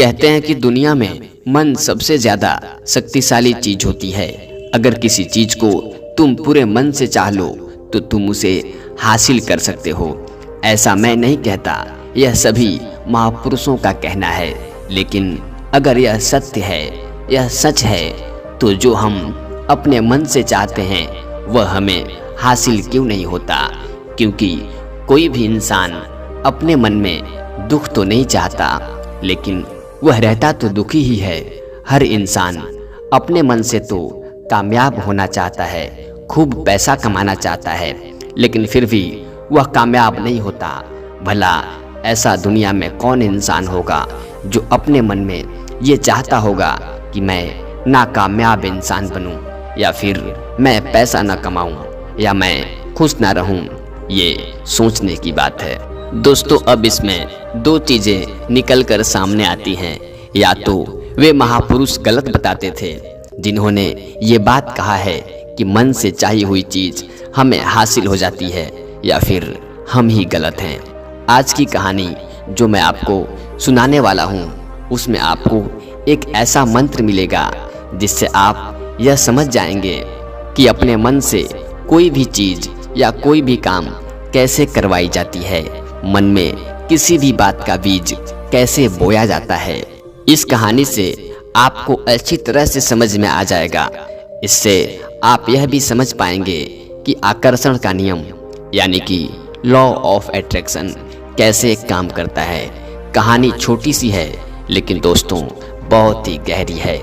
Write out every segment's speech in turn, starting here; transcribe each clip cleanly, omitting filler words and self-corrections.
कहते हैं कि दुनिया में मन सबसे ज्यादा शक्तिशाली चीज होती है। अगर किसी चीज को तुम पूरे मन से चाह लो तो तुम उसे हासिल कर सकते हो। ऐसा मैं नहीं कहता, यह सभी महापुरुषों का कहना है। लेकिन अगर यह सत्य है, यह सच है, तो जो हम अपने मन से चाहते हैं वह हमें हासिल क्यों नहीं होता? क्योंकि कोई भी इंसान अपने मन में दुख तो नहीं चाहता, लेकिन वह रहता तो दुखी ही है। हर इंसान अपने मन से तो कामयाब होना चाहता है, खूब पैसा कमाना चाहता है, लेकिन फिर भी वह कामयाब नहीं होता। भला ऐसा दुनिया में कौन इंसान होगा जो अपने मन में ये चाहता होगा कि मैं नाकामयाब इंसान बनूं, या फिर मैं पैसा ना कमाऊं, या मैं खुश ना रहूं? ये सोचने की बात है। दोस्तों, अब इसमें दो चीजें निकल कर सामने आती हैं। या तो वे महापुरुष गलत बताते थे जिन्होंने ये बात कहा है कि मन से चाही हुई चीज हमें हासिल हो जाती है, या फिर हम ही गलत हैं। आज की कहानी जो मैं आपको सुनाने वाला हूँ उसमें आपको एक ऐसा मंत्र मिलेगा जिससे आप यह समझ जाएंगे कि अपने मन से कोई भी चीज या कोई भी काम कैसे करवाई जाती है, मन में किसी भी बात का बीज कैसे बोया जाता है। इस कहानी से आपको अच्छी तरह से समझ में आ जाएगा। इससे आप यह भी समझ पाएंगे कि आकर्षण का नियम यानी कि लॉ ऑफ अट्रैक्शन कैसे काम करता है। कहानी छोटी सी है लेकिन दोस्तों बहुत ही गहरी है।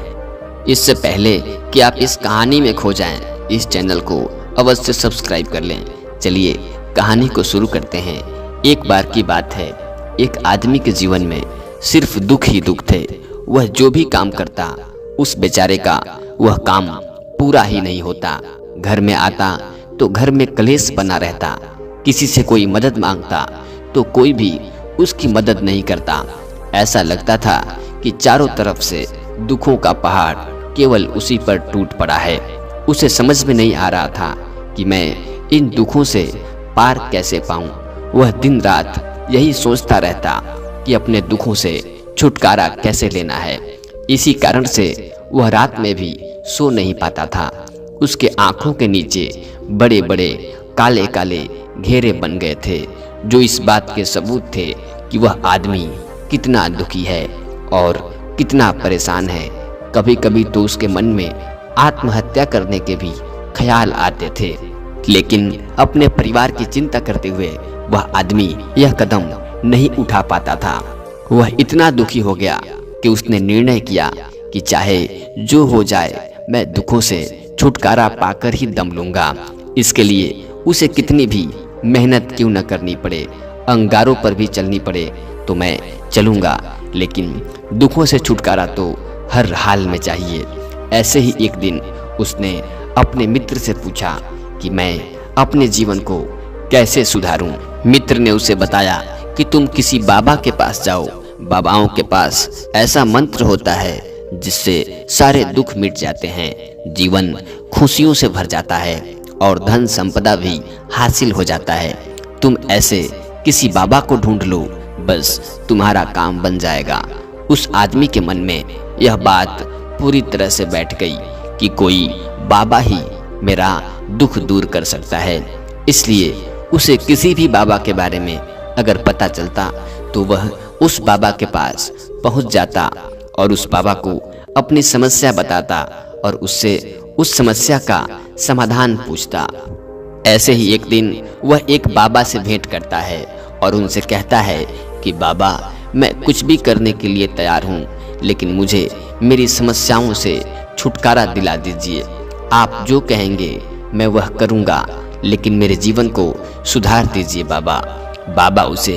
इससे पहले कि आप इस कहानी में खो जाएं, इस चैनल को अवश्य सब्सक्राइब कर लें। चलिए कहानी को शुरू करते हैं। एक बार की बात है, एक आदमी के जीवन में सिर्फ दुख ही दुख थे। वह जो भी काम करता उस बेचारे का वह काम पूरा ही नहीं होता। घर में आता तो घर में कलेश बना रहता, किसी से कोई मदद मांगता तो कोई भी उसकी मदद नहीं करता। ऐसा लगता था कि चारों तरफ से दुखों का पहाड़ केवल उसी पर टूट पड़ा है। उसे समझ में नहीं आ रहा था कि मैं इन दुखों से पार कैसे पाऊं। वह दिन रात यही सोचता रहता कि अपने दुखों से छुटकारा कैसे लेना है। इसी कारण से वह रात में भी सो नहीं पाता था। उसके आंखों के नीचे बड़े बड़े काले काले घेरे बन गए थे, जो इस बात के सबूत थे कि वह आदमी कितना दुखी है और कितना परेशान है। कभी कभी तो उसके मन में आत्महत्या करने के भी ख्याल आते थे, लेकिन अपने परिवार की चिंता करते हुए वह आदमी यह कदम नहीं उठा पाता था। वह इतना दुखी हो गया कि उसने निर्णय किया कि चाहे जो हो जाए मैं दुखों से छुटकारा पाकर ही दम लूंगा। इसके लिए उसे कितनी भी मेहनत क्यों न करनी पड़े, अंगारों पर भी चलनी पड़े तो मैं चलूंगा, लेकिन दुखों से छुटकारा तो हर हाल में चाहिए। ऐसे ही एक दिन उसने अपने मित्र से पूछा कि मैं अपने जीवन को कैसे सुधारूं। मित्र ने उसे बताया कि तुम किसी बाबा के पास जाओ। बाबाओं के पास ऐसा मंत्र होता है जिससे सारे दुख मिट जाते हैं, जीवन खुशियों से भर जाता है और धन संपदा भी हासिल हो जाता है। तुम ऐसे किसी बाबा को ढूंढ लो, बस तुम्हारा काम बन जाएगा। उस आदमी के मन में यह बात पूरी तरह से बैठ गई कि कोई बाबा ही मेरा दुख दूर कर सकता है। इसलिए उसे किसी भी बाबा के बारे में अगर पता चलता तो वह उस बाबा के पास पहुंच जाता और उस बाबा को अपनी समस्या बताता और उससे उस समस्या का समाधान पूछता। ऐसे ही एक दिन वह एक बाबा से भेंट करता है और उनसे कहता है कि बाबा, मैं कुछ भी करने के लिए तैयार हूँ, लेकिन मुझे मेरी समस्याओं से छुटकारा दिला दीजिए। आप जो कहेंगे मैं वह करूँगा, लेकिन मेरे जीवन को सुधार दीजिए बाबा। बाबा उसे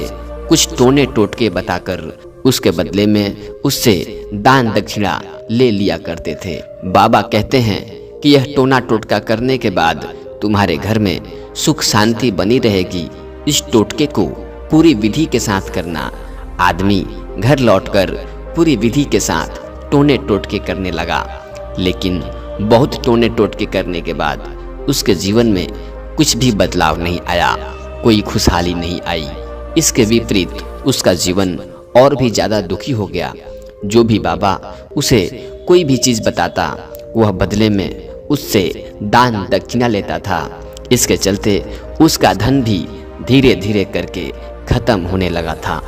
कुछ टोने टोटके बताकर उसके बदले में उससे दान दक्षिणा ले लिया करते थे। बाबा कहते हैं कि यह टोना टोटका करने के बाद तुम्हारे घर में सुख शांति बनी रहेगी। इस टोटके को पूरी विधि के साथ करना। आदमी घर लौटकर पूरी विधि के साथ टोने टोटके करने लगा, लेकिन बहुत टोने टोटके करने के बाद उसके जीवन में कुछ भी बदलाव नहीं आया, कोई खुशहाली नहीं आई। इसके विपरीत उसका जीवन और भी ज्यादा दुखी हो गया। जो भी बाबा उसे कोई भी चीज बताता वह बदले में उससे दान दक्षिणा लेता था। इसके चलते उसका धन भी धीरे धीरे करके खत्म होने लगा था।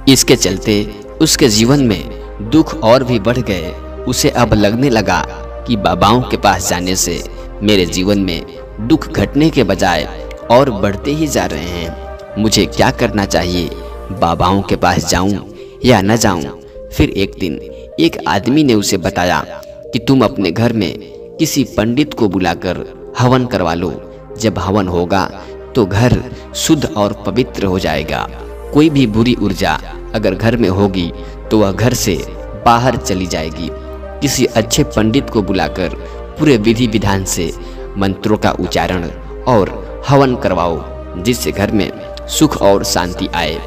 इसके चलते उसके जीवन में दुख और भी बढ़ गए। उसे अब लगने लगा कि बाबाओं के पास जाने से मेरे जीवन में दुख घटने के बजाय और बढ़ते ही जा रहे हैं। मुझे क्या करना चाहिए? बाबाओं के पास जाऊं या न जाऊं? फिर एक दिन एक आदमी ने उसे बताया कि तुम अपने घर में किसी पंडित को बुलाकर हवन करवा लो। जब हवन होगा तो घर शुद्ध और पवित्र हो जाएगा। कोई भी बुरी ऊर्जा अगर घर में होगी तो वह घर से बाहर चली जाएगी। किसी अच्छे पंडित को बुलाकर पूरे विधि विधान से मंत्रों का उच्चारण और हवन करवाओ, जिससे घर में सुख और शांति आए।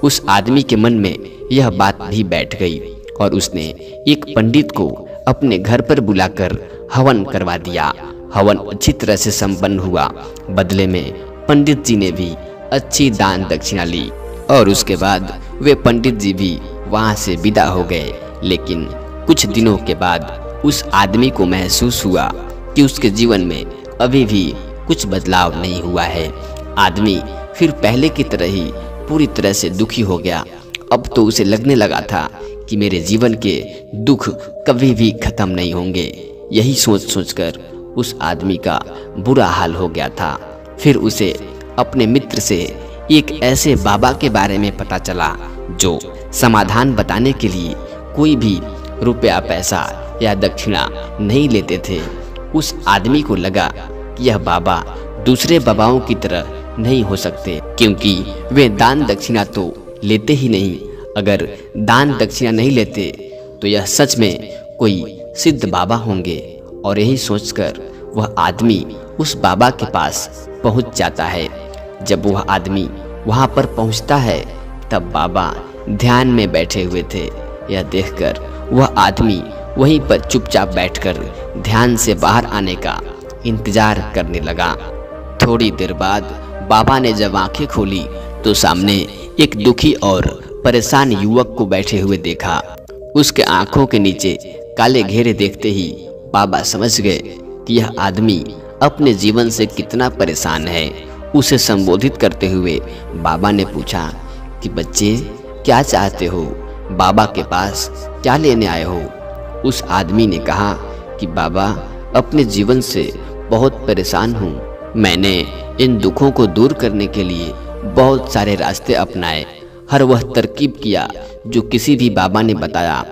उस आदमी के मन में यह बात भी बैठ गई और उसने एक पंडित को अपने घर पर बुलाकर हवन करवा दिया। हवन अच्छी तरह से संपन्न हुआ। बदले में पंडित जी ने भी अच्छी दान दक्षिणा ली और उसके बाद वे पंडित जी भी वहां से विदा हो गए। लेकिन कुछ दिनों के बाद उस आदमी को महसूस हुआ कि उसके जीवन में अभी भी कुछ बदलाव नहीं हुआ है। आदमी फिर पहले की तरह ही पूरी तरह से दुखी हो गया। अब तो उसे लगने लगा था कि मेरे जीवन के दुख कभी भी खत्म नहीं होंगे। यही सोच सोचकर उस आदमी का बुरा हाल हो गया था। फिर उसे अपने मित्र से एक ऐसे बाबा के बारे में पता चला जो समाधान बताने के लिए कोई भी रुपया पैसा या दक्षिणा नहीं लेते थे। उस आदमी को लगा कि यह बाबा दूसरे बाबाओं की तरह नहीं हो सकते, क्योंकि वे दान दक्षिणा तो लेते ही नहीं। अगर दान दक्षिणा नहीं लेते तो यह सच में कोई सिद्ध बाबा होंगे। और यही सोचकर वह आदमी उस बाबा के पास पहुंच जाता है। जब वह आदमी वहां पर पहुंचता है तब बाबा ध्यान में बैठे हुए थे। यह देखकर वह आदमी वहीं पर चुपचाप बैठकर ध्यान से बाहर आने का इंतजार करने लगा। थोड़ी देर बाद बाबा ने जब आंखें खोली तो सामने एक दुखी और परेशान युवक को बैठे हुए देखा। उसके आंखों के नीचे काले घेरे देखते ही बाबा समझ गए कि यह आदमी अपने जीवन से कितना परेशान है। उसे संबोधित करते हुए बाबा ने पूछा कि बच्चे, क्या चाहते हो? बाबा के पास क्या लेने आए हो? उस आदमी ने कहा कि बाबा, अपने जीवन से बहुत परेशान हूँ। मैंने इन दुखों को दूर करने के लिए बहुत सारे रास्ते अपनाए। हर वह तरकीब किया जो किसी भी बाबा ने बताया।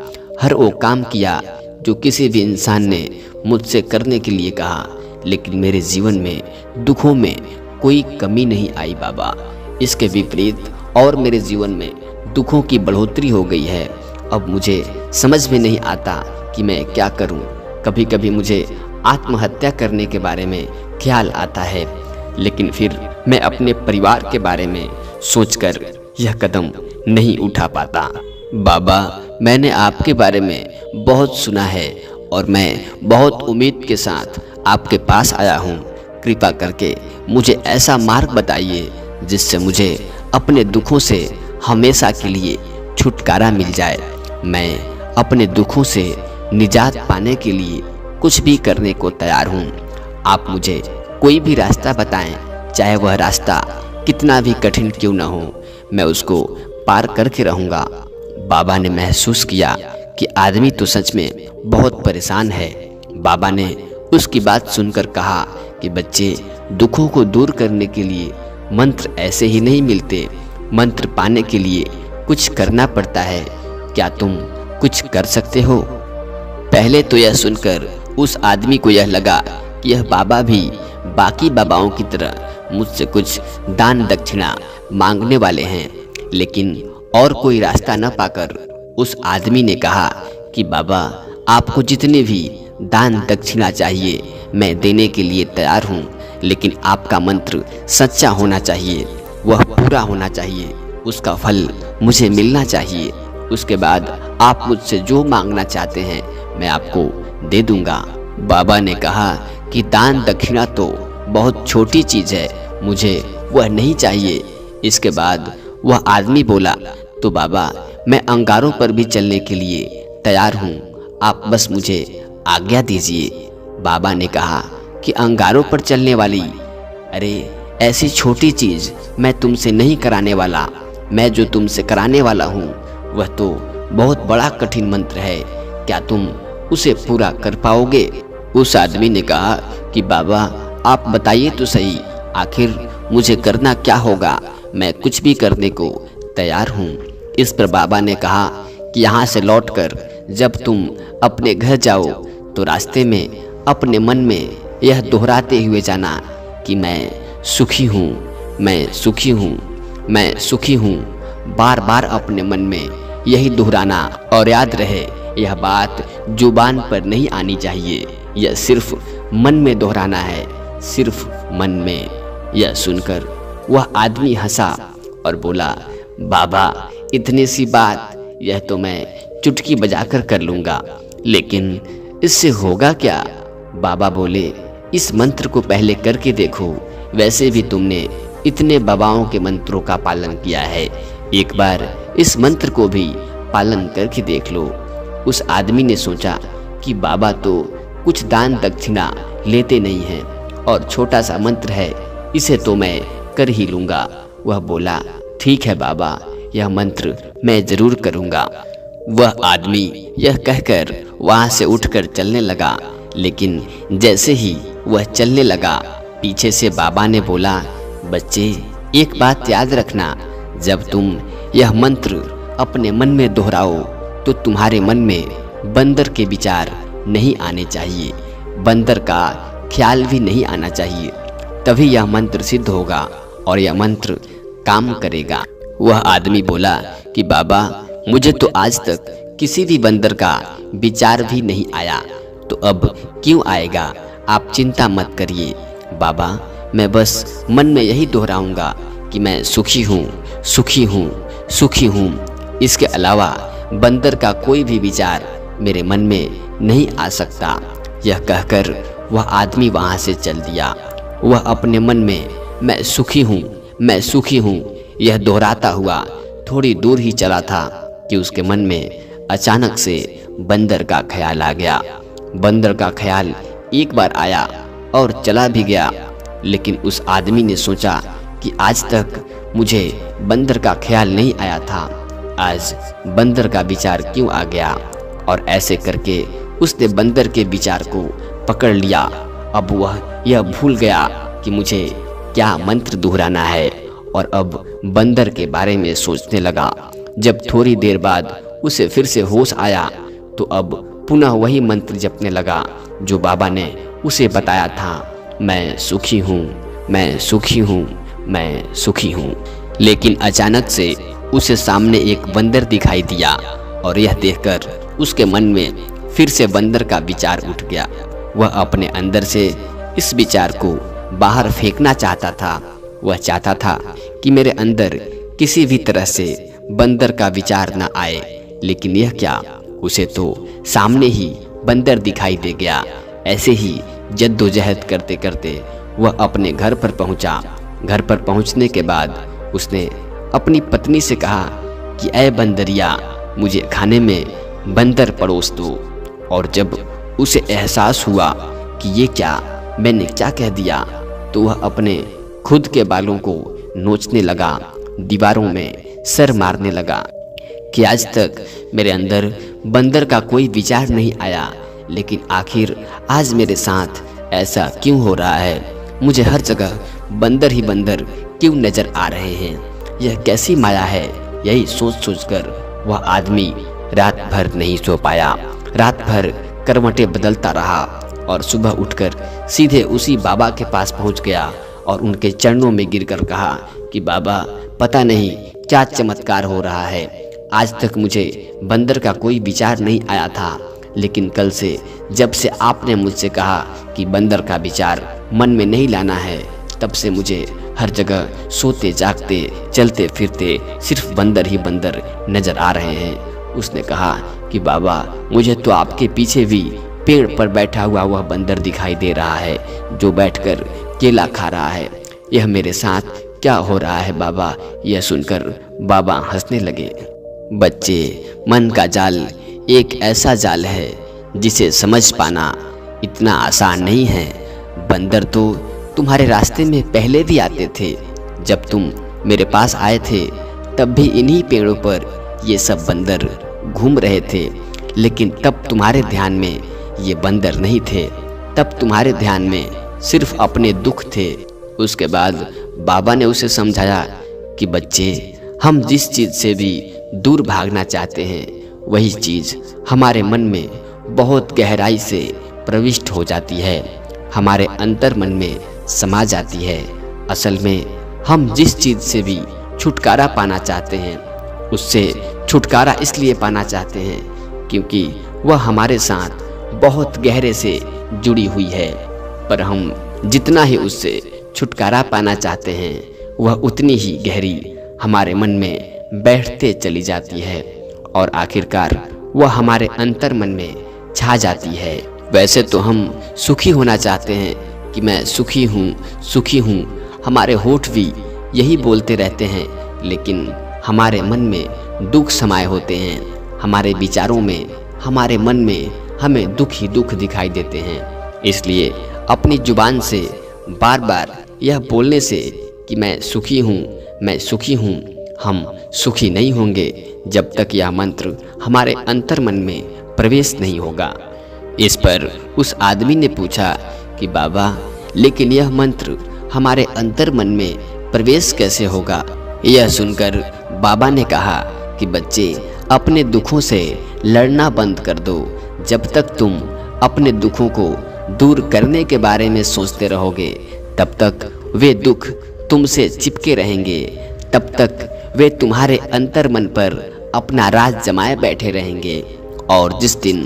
हर वो काम किया जो किसी भी इंसान ने मुझसे करने के लिए कहा, लेकिन मेरे जीवन में दुखों में कोई कमी नहीं आई बाबा। इसके विपरीत और मेरे जीवन में दुखों की बढ़ोतरी हो गई है। अब मुझे समझ में नहीं आता कि मैं क्या करूं। कभी कभी मुझे आत्महत्या करने के बारे में ख्याल आता है, लेकिन फिर मैं अपने परिवार के बारे में सोचकर यह कदम नहीं उठा पाता। बाबा, मैंने आपके बारे में बहुत सुना है और मैं बहुत उम्मीद के साथ आपके पास आया हूँ। कृपा करके मुझे ऐसा मार्ग बताइए जिससे मुझे अपने दुखों से हमेशा के लिए छुटकारा मिल जाए। मैं अपने दुखों से निजात पाने के लिए कुछ भी करने को तैयार हूँ। आप मुझे कोई भी रास्ता बताएं, चाहे वह रास्ता कितना भी कठिन क्यों न हो, मैं उसको पार करके रहूँगा। बाबा ने महसूस किया कि आदमी तो सच में बहुत परेशान है। बाबा ने उसकी बात सुनकर कहा कि बच्चे, दुखों को दूर करने के लिए मंत्र ऐसे ही नहीं मिलते। मंत्र पाने के लिए कुछ करना पड़ता है। क्या तुम कुछ कर सकते हो? पहले तो यह सुनकर उस आदमी को यह लगा कि यह बाबा भी बाकी बाबाओं की तरह मुझसे कुछ दान दक्षिणा मांगने वाले हैं। लेकिन और कोई रास्ता न पाकर उस आदमी ने कहा कि बाबा, आपको जितने भी दान दक्षिणा चाहिए मैं देने के लिए तैयार हूँ, लेकिन आपका मंत्र सच्चा होना चाहिए, वह पूरा होना चाहिए, उसका फल मुझे मिलना चाहिए। उसके बाद आप मुझसे जो मांगना चाहते हैं मैं आपको दे दूंगा। बाबा ने कहा कि दान दक्षिणा तो बहुत छोटी चीज़ है, मुझे वह नहीं चाहिए। इसके बाद वह आदमी बोला, तो बाबा, मैं अंगारों पर भी चलने के लिए तैयार हूँ, आप बस मुझे आज्ञा दीजिए। बाबा ने कहा कि अंगारों पर चलने वाली, अरे ऐसी छोटी चीज मैं तुमसे नहीं कराने वाला। मैं जो तुमसे कराने वाला हूँ वह तो बहुत बड़ा कठिन मंत्र है, क्या तुम उसे पूरा कर पाओगे? उस आदमी ने कहा कि बाबा आप बताइए तो सही, आखिर मुझे करना क्या होगा? मैं कुछ भी करने को तैयार हूँ। इस पर बाबा ने कहा कि यहाँ से लौटकर जब तुम अपने घर जाओ तो रास्ते में अपने मन में यह दोहराते हुए जाना कि मैं सुखी हूँ, मैं सुखी हूँ, मैं सुखी हूँ। बार बार अपने मन में यही दोहराना, और याद रहे यह बात जुबान पर नहीं आनी चाहिए, यह सिर्फ मन में दोहराना है, सिर्फ मन में। यह सुनकर वह आदमी हंसा और बोला, बाबा इतनी सी बात, यह तो मैं चुटकी बजाकर कर लूँगा, लेकिन इससे होगा क्या? बाबा बोले, इस मंत्र को पहले करके देखो, वैसे भी तुमने इतने बाबाओं के मंत्रों का पालन किया है, एक बार इस मंत्र को भी पालन करके देख लो। उस आदमी ने सोचा कि बाबा तो कुछ दान दक्षिणा लेते नहीं हैं और छोटा सा मंत्र है, इसे तो मैं कर ही लूँगा। वह बोला, ठीक है बाबा, यह मंत्र मैं जरूर करूँगा। वह आदमी यह कहकर वहाँ से उठकर चलने लगा, लेकिन जैसे ही वह चलने लगा, पीछे से बाबा ने बोला, बच्चे एक बात याद रखना, जब तुम यह मंत्र अपने मन में दोहराओ तो तुम्हारे मन में बंदर के विचार नहीं आने चाहिए, बंदर का ख्याल भी नहीं आना चाहिए, तभी यह मंत्र सिद्ध होगा और यह मंत्र काम करेगा। वह आदमी बोला कि बाबा मुझे तो आज तक किसी भी बंदर का विचार भी नहीं आया, तो अब क्यों आएगा? आप चिंता मत करिए बाबा, मैं बस मन में यही दोहराऊंगा कि मैं सुखी हूँ, सुखी हूँ, सुखी हूँ। इसके अलावा बंदर का कोई भी विचार मेरे मन में नहीं आ सकता। यह कहकर वह आदमी वहाँ से चल दिया। वह अपने मन में मैं सुखी हूँ, मैं सुखी हूँ यह दोहराता हुआ थोड़ी दूर ही चला था कि उसके मन में अचानक से बंदर का ख्याल आ गया। बंदर का ख्याल एक बार आया और चला भी गया, लेकिन उस आदमी ने सोचा कि आज तक मुझे बंदर का ख्याल नहीं आया था, आज बंदर का विचार क्यों आ गया? और ऐसे करके उसने बंदर के विचार को पकड़ लिया। अब वह यह भूल गया कि मुझे क्या मंत्र दोहराना है और अब बंदर के बारे में सोचने लगा। जब थोड़ी देर बाद उसे फिर से होश आया तो अब पुनः वही मंत्र जपने लगा जो बाबा ने उसे बताया था, मैं सुखी हूँ, मैं सुखी हूँ, मैं सुखी हूँ। लेकिन अचानक से उसे सामने एक बंदर दिखाई दिया और यह देखकर उसके मन में फिर से बंदर का विचार उठ गया। वह अपने अंदर से इस विचार को बाहर फेंकना चाहता था। वह चाहता था कि मेरे अंदर किसी भी तरह से बंदर का विचार न आए, लेकिन यह क्या, उसे तो सामने ही बंदर दिखाई दे गया। ऐसे ही जद्दोजहद करते करते वह अपने घर पर पहुंचा। घर पर पहुंचने के बाद उसने अपनी पत्नी से कहा कि ऐ बंदरिया, मुझे खाने में बंदर परोस दो। और जब उसे एहसास हुआ कि ये क्या, मैंने क्या कह दिया, तो वह अपने खुद के बालों को नोचने लगा, दीवारों में सर मारने लगा कि आज तक मेरे अंदर बंदर का कोई विचार नहीं आया, लेकिन आखिर आज मेरे साथ ऐसा क्यों हो रहा है? मुझे हर जगह बंदर ही बंदर क्यों नजर आ रहे हैं? यह कैसी माया है? यही सोच सोचकर वह आदमी रात भर नहीं सो पाया। रात भर करवटें बदलता रहा और सुबह उठकर सीधे उसी बाबा के पास पहुंच गया और उनके चरणों में गिरकर कहा कि बाबा, पता नहीं क्या चमत्कार हो रहा है। आज तक मुझे बंदर का कोई विचार नहीं आया था, लेकिन कल से जब से आपने मुझसे कहा कि बंदर का विचार मन में नहीं लाना है, तब से मुझे हर जगह सोते जागते चलते फिरते सिर्फ बंदर ही बंदर नजर आ रहे हैं। उसने कहा कि बाबा, मुझे तो आपके पीछे भी पेड़ पर बैठा हुआ वह बंदर दिखाई दे रहा है जो बैठकर केला खा रहा है। यह मेरे साथ क्या हो रहा है बाबा? यह सुनकर बाबा हंसने लगे। बच्चे, मन का जाल एक ऐसा जाल है जिसे समझ पाना इतना आसान नहीं है। बंदर तो तुम्हारे रास्ते में पहले भी आते थे। जब तुम मेरे पास आए थे तब भी इन्हीं पेड़ों पर ये सब बंदर घूम रहे थे, लेकिन तब तुम्हारे ध्यान में ये बंदर नहीं थे। तब तुम्हारे ध्यान में सिर्फ अपने दुख थे। उसके बाद बाबा ने उसे समझाया कि बच्चे, हम जिस चीज़ से भी दूर भागना चाहते हैं वही चीज़ हमारे मन में बहुत गहराई से प्रविष्ट हो जाती है, हमारे अंतर मन में समा जाती है। असल में हम जिस चीज़ से भी छुटकारा पाना चाहते हैं उससे छुटकारा इसलिए पाना चाहते हैं क्योंकि वह हमारे साथ बहुत गहरे से जुड़ी हुई है। पर हम जितना ही उससे छुटकारा पाना चाहते हैं वह उतनी ही गहरी हमारे मन में बैठते चली जाती है और आखिरकार वह हमारे अंतर मन में छा जाती है। वैसे तो हम सुखी होना चाहते हैं कि मैं सुखी हूँ, सुखी हूँ। हमारे होठ भी यही बोलते रहते हैं, लेकिन हमारे मन में दुख समाये होते हैं। हमारे विचारों में, हमारे मन में हमें दुख ही दुख दिखाई देते हैं। इसलिए अपनी जुबान से बार बार यह बोलने से कि मैं सुखी हूँ, मैं सुखी हूँ, हम सुखी नहीं होंगे जब तक यह मंत्र हमारे अंतर मन में प्रवेश नहीं होगा। इस पर उस आदमी ने पूछा कि बाबा, लेकिन यह मंत्र हमारे अंतर मन में प्रवेश कैसे होगा? यह सुनकर बाबा ने कहा कि बच्चे, अपने दुखों से लड़ना बंद कर दो। जब तक तुम अपने दुखों को दूर करने के बारे में सोचते रहोगे तब तक वे दुख तुमसे चिपके रहेंगे, तब तक वे तुम्हारे अंतर मन पर अपना राज जमाए बैठे रहेंगे। और जिस दिन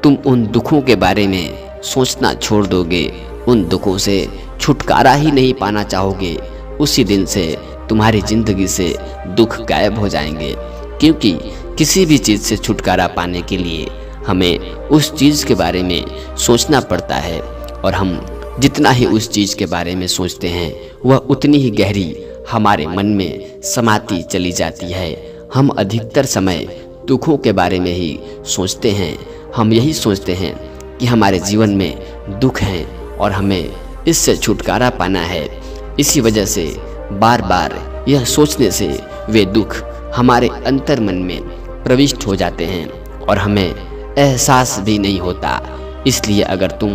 तुम उन दुखों के बारे में सोचना छोड़ दोगे, उन दुखों से छुटकारा ही नहीं पाना चाहोगे, उसी दिन से तुम्हारी जिंदगी से दुख गायब हो जाएंगे। क्योंकि किसी भी चीज़ से छुटकारा पाने के लिए हमें उस चीज़ के बारे में सोचना पड़ता है, और हम जितना ही उस चीज़ के बारे में सोचते हैं वह उतनी ही गहरी हमारे मन में समाती चली जाती है। हम अधिकतर समय दुखों के बारे में ही सोचते हैं। हम यही सोचते हैं कि हमारे जीवन में दुख हैं और हमें इससे छुटकारा पाना है। इसी वजह से बार बार यह सोचने से वे दुख हमारे अंतर मन में प्रविष्ट हो जाते हैं और हमें एहसास भी नहीं होता। इसलिए अगर तुम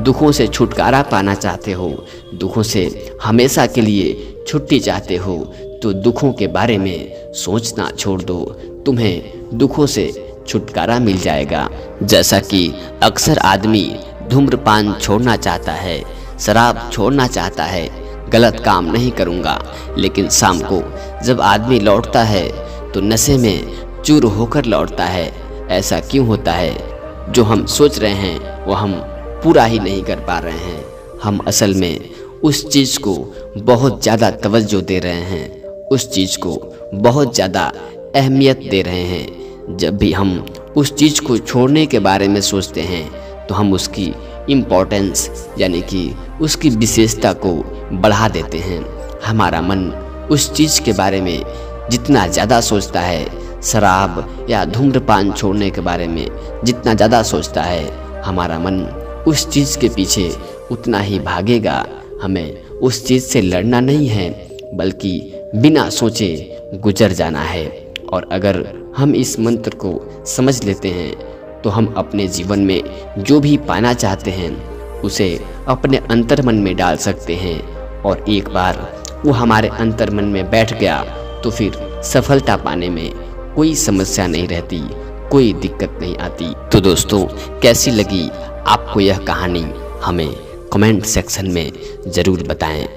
दुखों से छुटकारा पाना चाहते हो, दुखों से हमेशा के लिए छुट्टी चाहते हो, तो दुखों के बारे में सोचना छोड़ दो। तुम्हें दुखों से छुटकारा मिल जाएगा। जैसा कि अक्सर आदमी धूम्रपान छोड़ना चाहता है, शराब छोड़ना चाहता है, गलत काम नहीं करूँगा, लेकिन शाम को जब आदमी लौटता है तो नशे में चूर होकर लौटता है। ऐसा क्यों होता है? जो हम सोच रहे हैं वो हम पूरा ही नहीं कर पा रहे हैं। हम असल में उस चीज़ को बहुत ज़्यादा तवज्जो दे रहे हैं, उस चीज़ को बहुत ज़्यादा अहमियत दे रहे हैं। जब भी हम उस चीज़ को छोड़ने के बारे में सोचते हैं तो हम उसकी इम्पोर्टेंस यानी कि उसकी विशेषता को बढ़ा देते हैं। हमारा मन उस चीज़ के बारे में जितना ज़्यादा सोचता है, शराब या धूम्रपान छोड़ने के बारे में जितना ज़्यादा सोचता है, हमारा मन उस चीज़ के पीछे उतना ही भागेगा। हमें उस चीज़ से लड़ना नहीं है, बल्कि बिना सोचे गुजर जाना है। और अगर हम इस मंत्र को समझ लेते हैं तो हम अपने जीवन में जो भी पाना चाहते हैं उसे अपने अंतर मन में डाल सकते हैं, और एक बार वो हमारे अंतर मन में बैठ गया तो फिर सफलता पाने में कोई समस्या नहीं रहती, कोई दिक्कत नहीं आती। तो दोस्तों, कैसी लगी आपको यह कहानी? हमें कमेंट सेक्शन में ज़रूर बताएं।